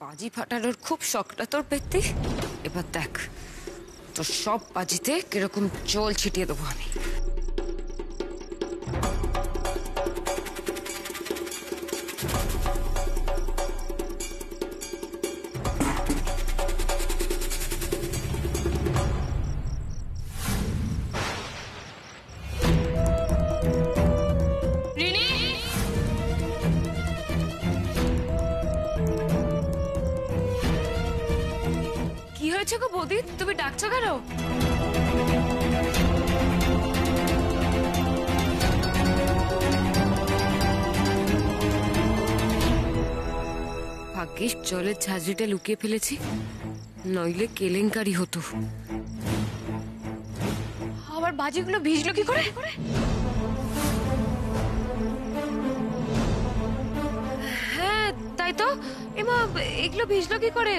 বাজি ফাটানোর খুব শখটা তোর পেতে। এবার দেখ তোর সব বাজিতে কিরকম জল ছিটিয়ে দেবো আমি। বৌদি তুমি ডাকছো কেন? ভাগ্যিস জলের ঝাঁঝরিটা লুকিয়ে ফেলেছি, নইলে কেলেঙ্কারি হতো। আবার বাজিগুলো ভিজলো কি করে? হ্যাঁ তাই তো। এমা এগুলো ভিজলো কি করে?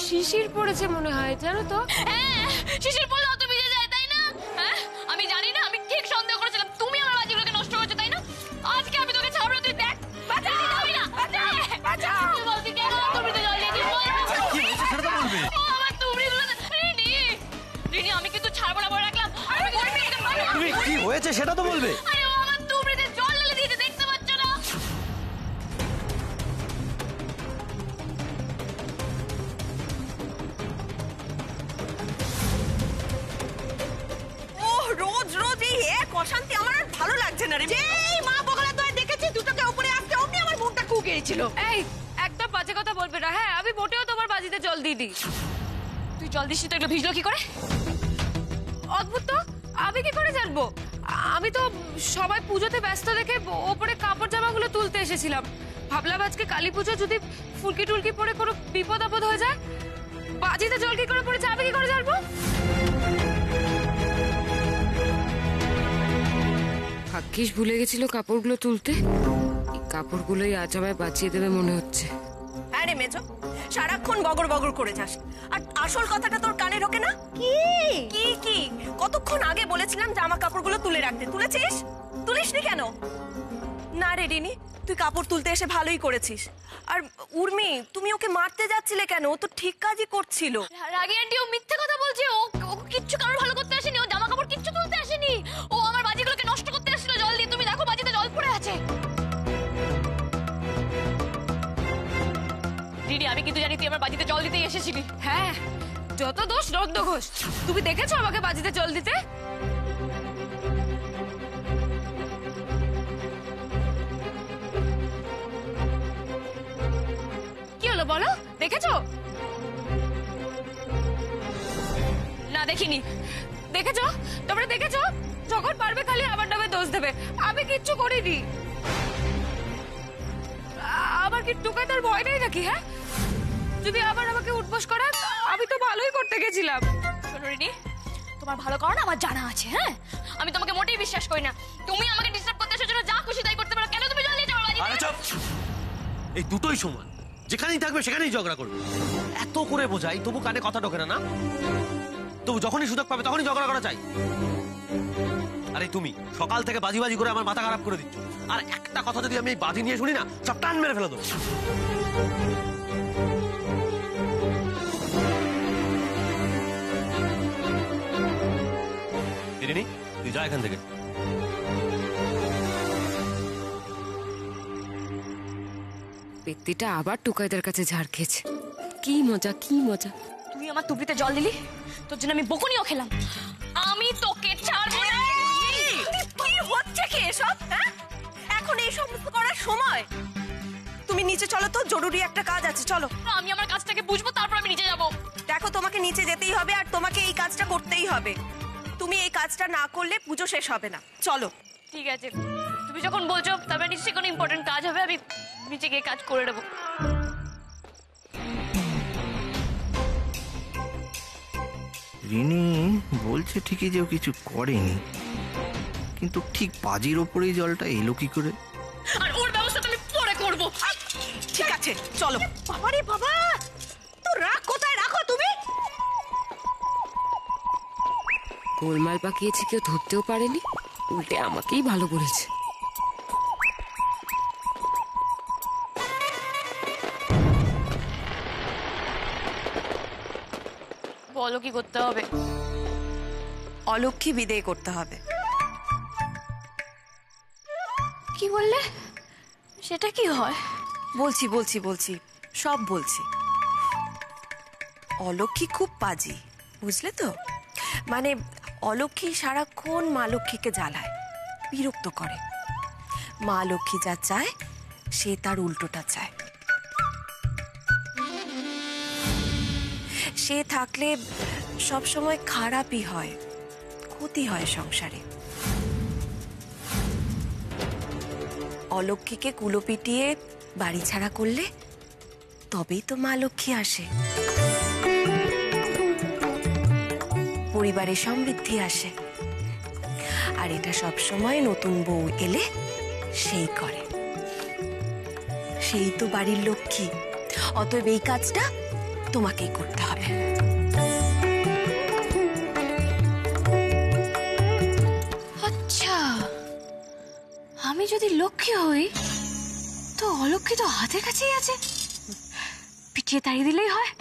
শিশির পড়েছে মনে হয়, জানো তো। হ্যাঁ শিশির পড়লে অত ভিজে যায় তাই না? হ্যাঁ আমি জানি না, আমি ঠিক সন্দেহ করেছিলাম তুমি আমার বাজিগুলোকে নষ্ট করছো তাই না? আজকে আমি তোকে ছাড়বো, তুই দেখ। বাঁচা বাঁচা বলছি কেন তুমি তো জল দিয়ে দিস। কি হয়েছে সেটা তো বলবে। ও আমার তুবড়িগুলো রিনি রিনি আমি কিন্তু ছাড়বো না বলে রাখলাম। তুমি কি হয়েছে সেটা তো বলবে। আরে ও আমার তুবড়িতে জল ঢেলে দিয়েছে, দেখতে পাচ্ছ না? রোজ রোজ এই এক অশান্তি আমার আর ভালো লাগছে না রে। যেই মা বগলা তো দেখেছি দুটোকে উপরে আসতে অমনি আমার মনটা কুকিয়েছিল। এই একদম বাজে কথা বলবে না। হ্যাঁ আমি মোটেও তোমার বাজিতে জল দিইনি। তুই জল দিস তো এগুলো ভিজলো কি করে? অদ্ভুত তো, আমি কি করে জানবো? আমি তো সবাই পুজোতে ব্যস্ত দেখে ওপরে কাপড় জামাগুলো তুলতে এসেছিলাম। ভাবলাম আজকে কালী পুজো, যদি ফুলকি টুলকি পরে কোনো বিপদ আপদ হয়ে যায়। বাজিতে জল কি করে পড়েছে আমি কি করে জানবো? ভাগ্যিস ভুলে গেছিল কাপড়গুলো তুলতে। এই কাপড়গুলোই আজ আমায় বাঁচিয়ে দেবে মনে হচ্ছে। আরে মেজো সারাক্ষণ বগর বগর করে যাস, আর আসল কথাটা তোর কানে ঢোকে না। কি কি কি কতক্ষণ আগে বলেছিলাম জামা কাপড়গুলো তুলে রাখতে, তুলেছিস? তুলিসনি কেন? না রে রিনি, তুই কাপড় তুলতে এসে ভালোই করেছিস। আর উর্মি তুমি ওকে মারতে যাচ্ছিলে কেন? ও তো ঠিক কাজই করছিল। রাগি আন্টি ও মিথ্যে কথা বলছে। ও কিচ্ছু কারোর ভালো করতে আসেনি, ও জামা কাপড় কিচ্ছু তুলতে আসেনি। ও আমার বাজিগুলোকে নষ্ট করতে আসছিল জল দিয়ে। তুমি দেখো বাজিতে জল পড়ে আছে। রিনি আমি কিন্তু জানি তুই আমার বাজিতে জল দিতেই এসেছিলি। হ্যাঁ যত দোষ রদ্দ ঘোষ। তুমি দেখেছো আমাকে বাজিতে জল দিতে? কি হলো বলো, দেখেছো? না দেখিনি। দেখেছো? তোমরা দেখেছো? যখন পারবে খালি আমার নামে দোষ দেবে। আমি কিচ্ছু করিনি। আমার কি টুকাই তার ভয় নেই নাকি? হ্যাঁ যদি আবার আমাকে উঠবোস করা, আমি তো ভালোই করতে গেছিলাম। শোনো রিনি, তোমার ভালো কারণ আমার জানা আছে। হ্যাঁ আমি তোমাকে মোটেই বিশ্বাস করি না। তুমি আমাকে ডিস্টার্ব করতে এসেছো, যা খুশি তাই করতে পারো। কেন তুমি জল দিয়েছো আমার বাজিতে? আরে চুপ, এই দুটোই সমান। যেখানেই থাকবে সেখানেই ঝগড়া করবে। এত করে বোঝাই তবু কানে কথা ঢোকে না। না তবু যখনই সুযোগ পাবে তখনই ঝগড়া করা চাই। আরে তুমি সকাল থেকে বাজি বাজি করে আমার মাথা খারাপ করে দিচ্ছ। আর একটা কথা যদি আমি এই বাজি নিয়ে শুনি না, সব টান মেরে ফেলে দেবো। তুই যা এখান থেকে। ব্যক্তিটা আবার টুকাইদের কাছে ঝাড় খেয়েছে। কি মজা কি মজা। তুই আমার তুবড়িতে জল দিলি, তোর জন্য আমি বকুনিও খেলাম। আমি তোকে ছাড়বো না। কি হচ্ছে কি এসব? হ্যাঁ এখন এই সমস্ত করার সময়? তুমি নিচে চলো তো, জরুরি একটা কাজ আছে। চলো। আমি আমার কাজটাকে বুঝবো, তারপর আমি নিচে যাবো। দেখো তোমাকে নিচে যেতেই হবে, আর তোমাকে এই কাজটা করতেই হবে। তুমি এই কাজটা না করলে পুজো শেষ হবে না। চলো। ঠিক আছে, তুমি যখন বলছো তারপরে নিশ্চয়ই কোনো ইম্পর্টেন্ট কাজ হবে। আমি নিচে গিয়ে কাজ করে নেবো। রিনি বলছে ঠিকই যে ও কিছু করেনি, কিন্তু ঠিক বাজির ওপরেই জলটা এলো কি করে? আর ওর ব্যবস্থা আমি পরে করবো। ঠিক আছে চলো। বাবারে বাবা, তো রাগ কোথায় রাখো তুমি? গোলমাল পাকিয়েছে, কেউ ধরতেও পারেনি, উল্টে আমাকেই ভালো করেছে। বলো কি করতে হবে? অলক্ষী বিদেয় করতে হবে। কি বললে? সেটা কি হয়? বলছি বলছি বলছি সব বলছি। অলক্ষী খুব পাজি, বুঝলে তো? মানে অলক্ষী সারাক্ষণ মা লক্ষ্মীকে জ্বালায়, বিরক্ত করে। মা লক্ষ্মী যা চায় সে তার উল্টোটা চায়। সে থাকলে সব সময় খারাপই হয়, ক্ষতি হয় সংসারে। অলক্ষীকে কুলো পিটিয়ে বাড়ি ছাড়া করলে তবেই তো মা লক্ষ্মী আসে, পরিবারে সমৃদ্ধি আসে। আর এটা সব সময় নতুন বউ এলে সেই করে, সেই তো বাড়ির লক্ষ্মী। অতএব এই কাজটা তোমাকেই করতে হবে। আচ্ছা, আমি যদি লক্ষ্মী হই তো অলক্ষ্মী তো হাতের কাছেই আছে, পিটিয়ে তাড়িয়ে দিলেই হয়।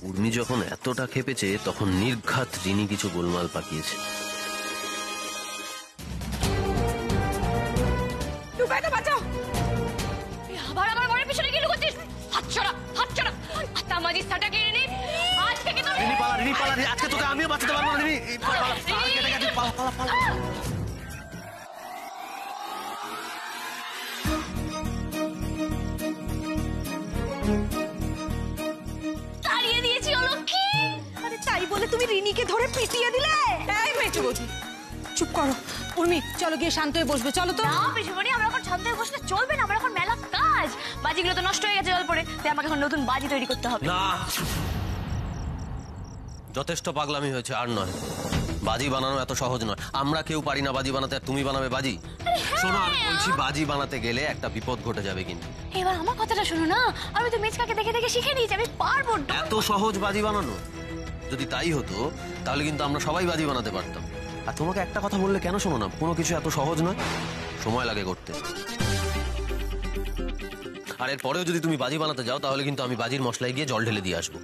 উর্মি যখন এতটা খেপেছে তখন নির্ঘাত রিনি কিছু গোলমাল পাকিয়েছে। আবার আমার ঘরের পিছনে কি লুকোচ্ছিস? হাত ছড়া, হাত ছড়া। আতামাজি সাটা কেড়ে নে। আজ থেকে তো রিনি পালা, রিনি পালা, আজকে তোকে আমিও বাঁচাতে পারবো না রিনি। পালা, পালা, কেটে গেছে, পালা, পালা, পালা। তাড়িয়ে দিয়েছি অলক্ষ্মী। আরে তাই বলে তুমি রিনিকে ধরে পিটিয়ে দিলে? এই মেচু বৌদি, চুপ করো। উর্মি, চলো গিয়ে শান্ত হয়ে বসবে, চলো তো। না পিসিমণি, আমরা এখন শান্ত হয়ে বসলে চলবে না, আমার এখন মেলা কাজ। বাজিগুলো তো নষ্ট হয়ে গেছে জল পড়ে, তাই আমাকে এখন নতুন বাজি তৈরি করতে হবে। না, যথেষ্ট পাগলামি হয়েছে, আর নয়। বাজি বানানো এত সহজ নয়। আমরা কেউ পারি না বাজি বানাতে, আর তুমি বানাবে বাজি? শোনো, আমি বলছি বাজি বানাতে গেলে একটা বিপদ ঘটে যাবে কিন্তু। এবার আমার কথাটা শোনো না, আমি তো মেজকাকে দেখে দেখে শিখে নিয়েছি, আমি পারবো। এত সহজ বাজি বানানো? যদি তাই হতো তাহলে কিন্তু আমরা সবাই বাজি বানাতে পারতাম। আর তোমাকে একটা কথা বললে কেন শোনো না? কোনো কিছু এত সহজ নয়, সময় লাগে করতে। আর এরপরেও যদি তুমি বাজি বানাতে যাও তাহলে কিন্তু আমি বাজির মশলায় গিয়ে জল ঢেলে দিয়ে আসবো।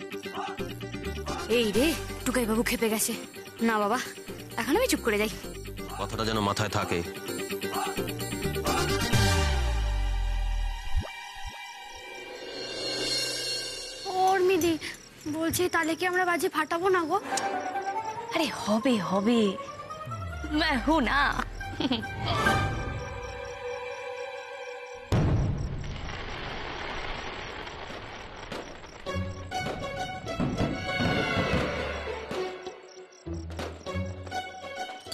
এই রে, টুকাই বাবু খেপে গেছে। না বাবা, এখন আমি চুপ করে যাই। কথাটা যেন মাথায় থাকে। উর্মিদি বলছি, তাহলে কি আমরা বাজি ফাটাবো না গো? আরে হবে হবে, मैं हूं ना।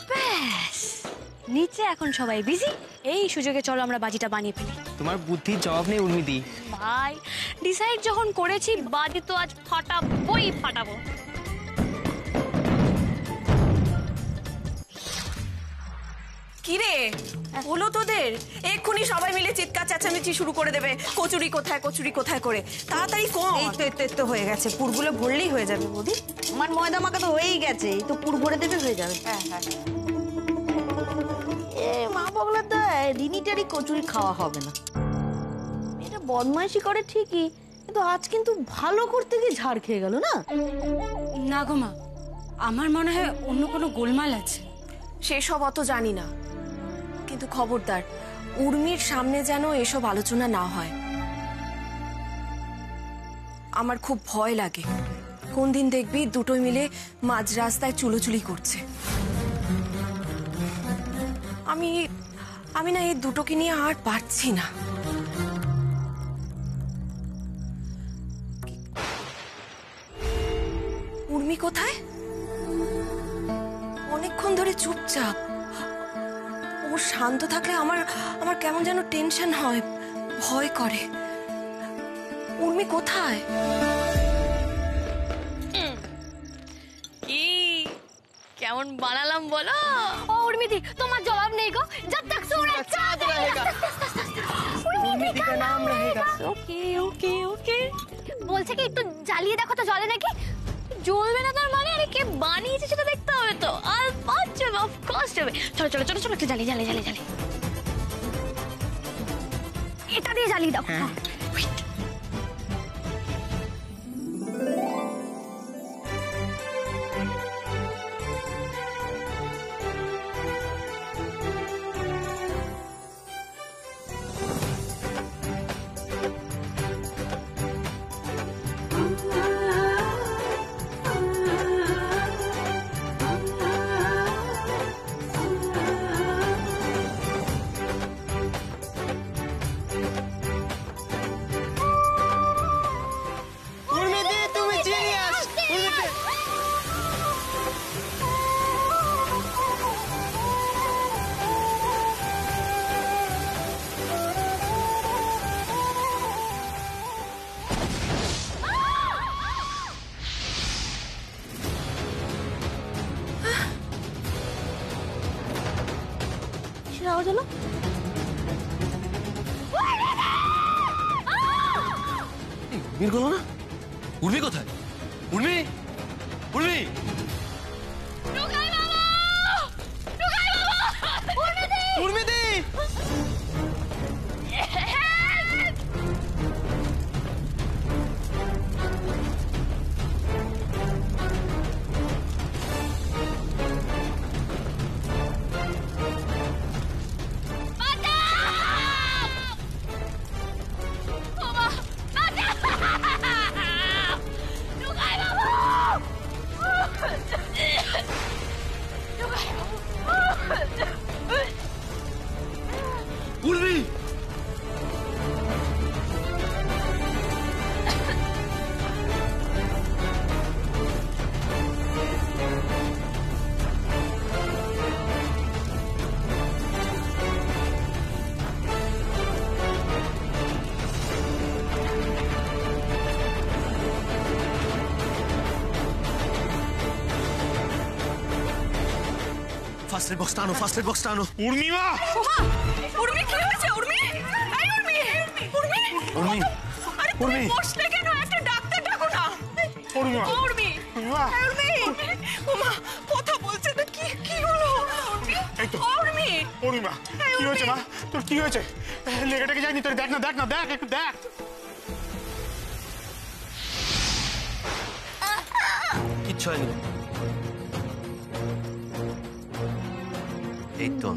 ব্যাস, নিচে এখন সবাই বিজি। এই সুযোগে চলো আমরা বাজিটা বানিয়ে ফেলি। তোমার বুদ্ধির জবাব নেই উর্মিদি। ভাই, ডিসাইড যখন করেছি বাজি তো আজ ফাটাবোই ফাটাবো। কি রে হলো তোদের? এক্ষুনি সবাই মিলে চিৎকার চেঁচামেচি শুরু করে দেবে, কচুরি কোথায়, কচুরি কোথায় করে। তাড়াতাড়ি কম। এই তো হয়ে গেছে, পুরগুলো ভরলেই হয়ে যাবে বৌদি। আমার ময়দা মাখা তো হয়েই গেছে, এই তো পুর ভরে দেবে, হয়ে যাবে। হ্যাঁ হ্যাঁ। এ মা বগলা তো রিনিটারই কচুরি খাওয়া হবে না। এটা বদমাইশি করে ঠিকই, কিন্তু আজ কিন্তু ভালো করতে গিয়ে ঝাড় খেয়ে গেল না? না গো মা, আমার মনে হয় অন্য কোনো গোলমাল আছে। সেসব অত জানি না, কিন্তু খবরদার উর্মির সামনে যেন এসব আলোচনা না হয়। আমার খুব ভয় লাগে। কোন দিন দেখবি দুটোই মিলে মাঝ রাস্তায় চুলোচুলি করছে। আমি না এই দুটোকে নিয়ে আর পারছি না। উর্মি কোথায়? অনেকক্ষণ ধরে চুপচাপ। ও শান্ত থাকলে আমার কেমন যেন টেনশন হয়, ভয় করে। উর্মি কোথায়? কি কেমন বানালাম বলো? ও উর্মিদি, তোমার জবাব নেই গো। जब तक सूरज चांद रहेगा उर्मिदी का नाम रहेगा। ওকে ওকে ওকে, বলছে কি একটু জ্বালিয়ে দেখো তো জ্বলে নাকি। জ্বলবে না তার মানে? আরে কে বানিয়েছে সেটা দেখতে হবে তো আর পাঁচ যাবে, অফকোর্স যাবে। চলো চলো চলো চলো, একটু জ্বালি জ্বালি জ্বালি জ্বালি, এটা দিয়ে জ্বালিয়ে দাও। Wait. উর্মিদি তুমি জিনিয়াস। কিসের আওয়াজ হলো? উর্মির গলা না? উর্মি কোথায়? উর্মি, উর্মি! উর্মিদি উর্মি! ফার্স্ট এড বক্সটা আনো, ফার্স্ট এড বক্সটা আনো। উর্মিমা, উর্মি কি হয়েছে? উর্মি, এই উর্মি, উর্মি, উর্মি, আরে তুমি উর্মি। বসলে কেন? একটা ডাক্তার ডাকো না। উর্মিমা, উর্মি, উর্মিমা। এই উর্মি, ওমা কথা বলছে তো, কি কি হলো? উর্মি, এই তো। উর্মি, উর্মিমা, কি হয়েছে মা? তোর কি হয়েছে? লেগেটাকে যায়নি তোর? দেখ না, দেখ না, দেখ একটু দেখ। কিচ্ছু হয়নি। এই তো,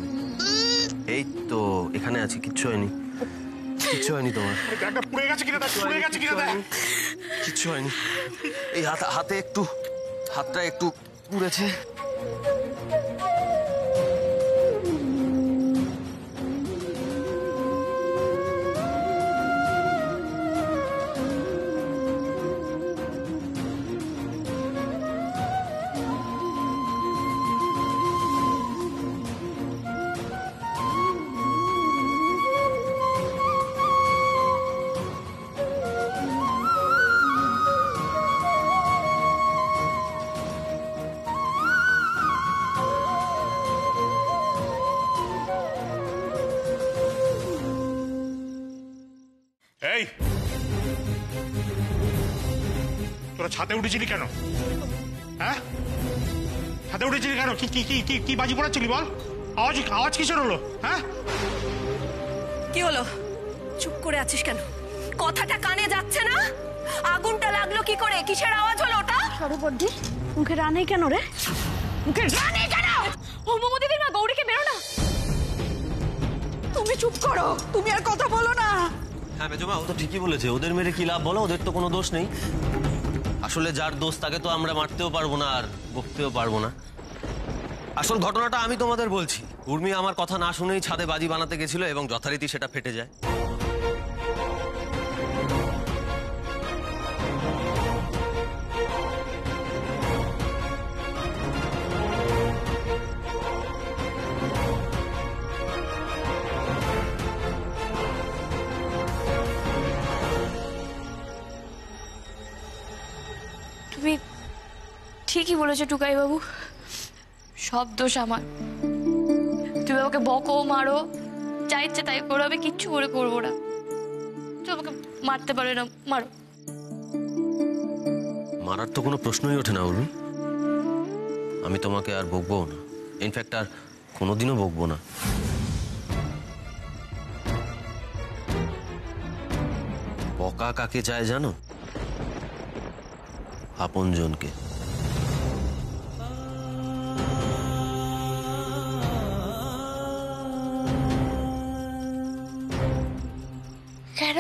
এই তো এখানে আছি, কিচ্ছু হয়নি, কিচ্ছু হয়নি তোমার, দেখ না, পুড়ে গেছে কিনা দেখ, পুড়ে গেছে কিনা দেখ। কিচ্ছু হয়নি। এই হাতে একটু, হাতটা একটু পুড়েছে। এই, তোরা ছাদে উঠেছিলি কেন? হ্যাঁ, ছাদে উঠেছিলি কেন? কি কি কি কি কি বাজি পড়াচ্ছিলি বল? আওয়াজ আওয়াজ কিসের হলো? হ্যাঁ, কি হলো? চুপ করে আছিস কেন? কথাটা কানে যাচ্ছে না? আগুনটা লাগলো কি করে? কিসের আওয়াজ হলো ওটা? সরবর্দি মুখে রানে কেন রে? মুখে জানে কেন? ও মোমো দিদির মা, গৌরীকে বেরো না। তুমি চুপ করো, তুমি আর কথা বলো না। হ্যাঁ মেজমা, ও তো ঠিকই বলেছে, ওদের মেরে কি লাভ বলো? ওদের তো কোনো দোষ নেই। আসলে যার দোষ তাকে তো আমরা মারতেও পারবো না আর বকতেও পারবো না। আসল ঘটনাটা আমি তোমাদের বলছি। উর্মি আমার কথা না শুনেই ছাদে বাজি বানাতে গেছিল এবং যথারীতি সেটা ফেটে যায়। তুমি ঠিকই বলেছো টুকাই বাবু, সব দোষ আমার। তুমি আমাকে বকো, মারো, যা ইচ্ছে তাই করো, আমি কিচ্ছু করে করবো না। তুমি আমাকে মারতে পারবে না, মারো। মারার তো কোনো প্রশ্নই ওঠে না উর্মি। আমি তোমাকে আর বকবো না, ইনফ্যাক্ট আর কোনোদিনও বকবো না। বকা কাকে চায় জানো? আপনজনকে। কেন?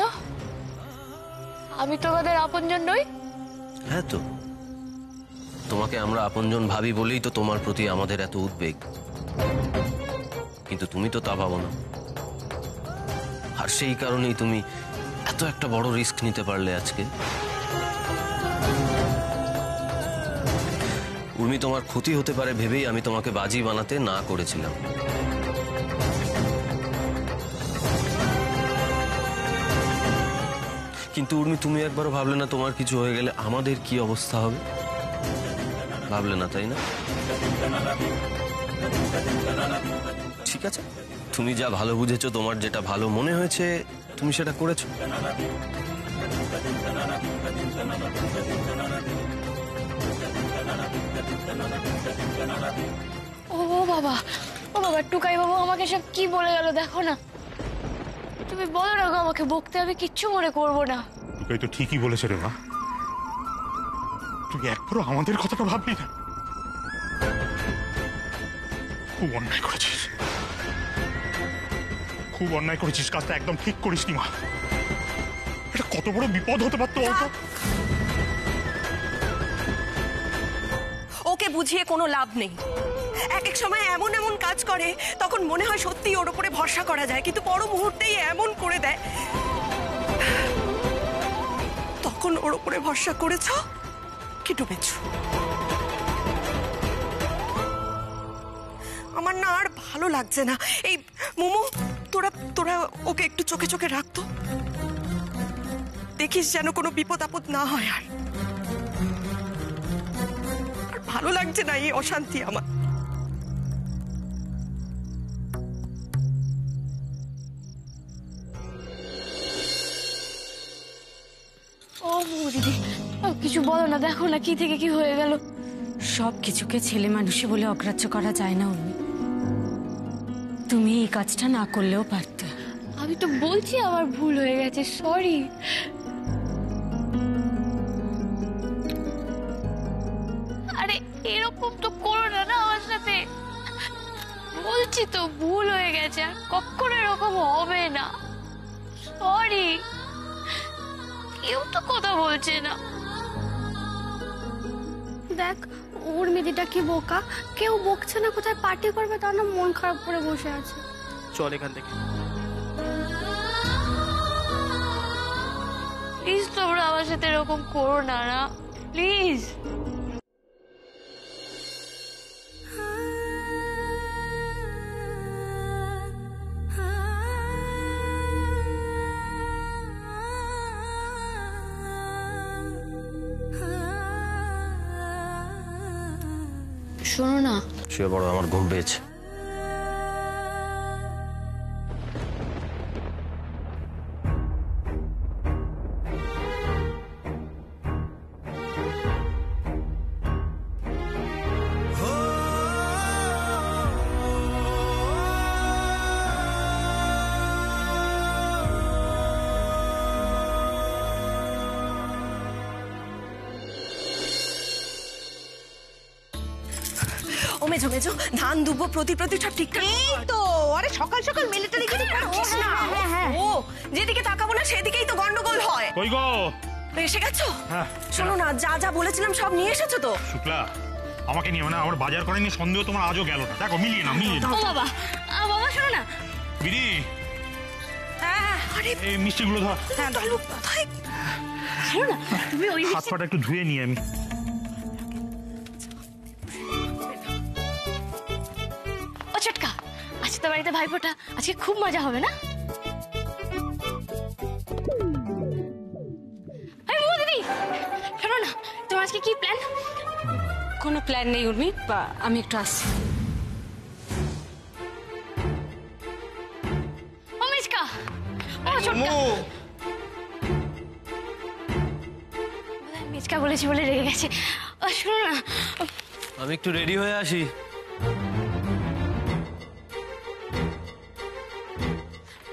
আমি তোমাদের আপনজন নই? হ্যাঁ তো, তোমাকে আমরা আপনজন ভাবি বলেই তো তোমার প্রতি আমাদের এত উদ্বেগ, কিন্তু তুমি তো তা ভাবো না। আর সেই কারণেই তুমি এত একটা বড় রিস্ক নিতে পারলে আজকে। উর্মি, তোমার ক্ষতি হতে পারে ভেবেই আমি তোমাকে বাজি বানাতে না করেছিলাম। কিন্তু উর্মি, তুমি একবারও ভাবলে না তোমার কিছু হয়ে গেলে আমাদের কি অবস্থা হবে? ভাবলে না, তাই না? ঠিক আছে, তুমি যা ভালো বুঝেছো, তোমার যেটা ভালো মনে হয়েছে তুমি সেটা করেছো। ও বাবা, ও বাবা, টুকাই বাবু আমাকে সব কি বলে গেল দেখো না। তুমি বলো না গো আমাকে বকতে, আমি কিচ্ছু মনে করবো না। টুকাই তো ঠিকই বলেছে রে মা, তুই একবারও আমাদের কথাটা ভাবলি না। খুব অন্যায় করেছিস, খুব অন্যায় করেছিস, কাজটা একদম ঠিক করিসনি মা। এটা কত বড় বিপদ হতে পারতো বলতো। ওকে বুঝিয়ে কোনো লাভ নেই। এক এক সময় এমন এমন কাজ করে তখন মনে হয় সত্যি ওর উপরে ভরসা করা যায়, কিন্তু পর মুহূর্তেই এমন করে দেয়। তখন ওর উপরে ভরসা করেছ কি ডুবেছ? আমার না আর ভালো লাগছে না। এই মোমো, তোরা তোরা ওকে একটু চোখে চোখে রাখতো, দেখিস যেন কোনো বিপদ আপদ না হয়। আর ভালো লাগছে না এই অশান্তি আমার। ও দিদি, কিছু বলো না, দেখো না কি থেকে কি হয়ে গেল। সব কিছুকে ছেলে মানুষে বলে অগ্রাহ্য করা যায় না উর্মি। তুমি এই কাজটা না করলেও পারতে। আমি তো বলছি আমার ভুল হয়ে গেছে, সরি। আরে এরকম তো করো না আমার সাথে, বলছি তো ভুল হয়ে গেছে, আর কখনো এরকম হবে না। সরি। কেউ তো কথা বলছে না। দেখ উর্মিদিটা কি বোকা, কেউ বকছে না, কোথায় পার্টি করবে তার না মন খারাপ করে বসে আছে। চল এখান থেকে। প্লিজ তোমরা আমার সাথে এরকম করো না, না প্লিজ। শোনো না, সে বড় আমার ঘুম পেয়েছে। ও মেজো মেজো, ধান দুব্বো প্রতি সব ঠিকঠাক তো আরে সকাল সকাল মিলিটারি গিয়ে রাখিস না। ও যেদিকে তাকাবো না সেদিকেই তো গন্ডগোল হয়। কই গো? এসে গেছো? হ্যাঁ। শোনো না, যা যা বলেছিলাম সব নিয়ে এসেছো তো? শুক্লা, আমাকে নিয়ে মানে আমার বাজার করে নিয়ে সন্দেহ তোমার আজও গেল না। দেখো মিলিয়ে না, মিলিয়ে না। ও বাবা, বাবা শোনো না। বিড়ি, হ্যাঁ, আরে এই মিষ্টিগুলো ধর। হ্যাঁ ডালু কোথায়? শোনো না, তুমি ওই হাত পাটা একটু ধুয়ে নিয়ে আমি। ও চটকা, আজকে তো বাড়িতে ভাইফোঁটা, আজকে খুব মজা হবে না? দিদি শোনো না, তোমার আজকে কি প্ল্যান? কোনো প্ল্যান নেই উর্মি, আমি একটু আসছি। ও মিচকা, ও চটকা। মিচকা বলেছি বলে রেগে গেছে। ও শোনো না, আমি একটু রেডি হয়ে আসি।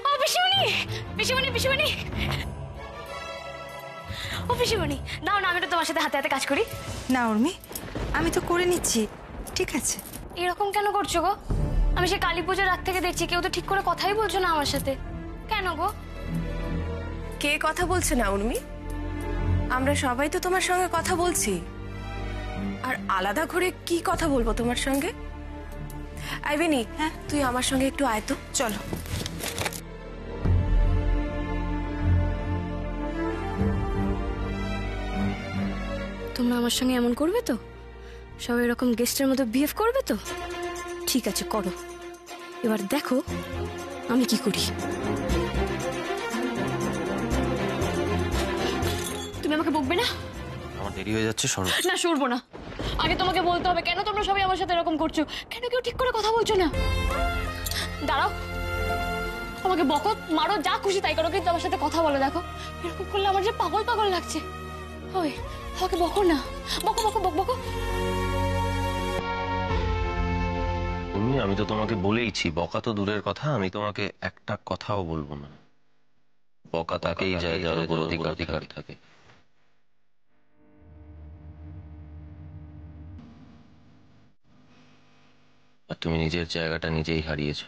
ও পিসিমণি, পিসিমণি, পিসিমণি, ও পিসিমণি, দাও না আমি তো তোমার সাথে হাতে হাতে কাজ করি। না উর্মি, আমি তো করে নিচ্ছি, ঠিক আছে। এরকম কেন করছো গো? আমি সে কালী পুজোর রাত থেকে দেখছি কেউ তো ঠিক করে কথাই বলছো না আমার সাথে, কেন গো? কে কথা বলছে না উর্মি? আমরা সবাই তো তোমার সঙ্গে কথা বলছি। আর আলাদা করে কি কথা বলবো তোমার সঙ্গে? আইবিনি, হ্যাঁ তুই আমার সঙ্গে একটু আয় তো। চলো। তোমরা আমার সঙ্গে এমন করবে তো? সবাই এরকম গেস্টের মতো বিহেভ করবে তো? ঠিক আছে, করো। এবার দেখো আমি কি করি। তুমি আমাকে বকবে না? আমার দেরি হয়ে যাচ্ছে, সরো। না, সরবো না। আগে তোমাকে বলতে হবে কেন তোমরা সবাই আমার সাথে এরকম করছো, কেন কেউ ঠিক করে কথা বলছো না। দাঁড়াও, আমাকে বকো, মারো, যা খুশি তাই করো, কিন্তু আমার সাথে কথা বলো। দেখো এরকম করলে আমার যে পাগল পাগল লাগছে। ওই আমাকে বকো না, বকো বকো বক বকো। তুমি, আমি তো তোমাকে বলেইছি, বকা তো দূরের কথা, আমি তোমাকে একটা কথাও বলবো না। বকা তাকেই যায় যার উপর অধিকার থাকে। আর তুমি নিজের জায়গাটা নিজেই হারিয়েছো।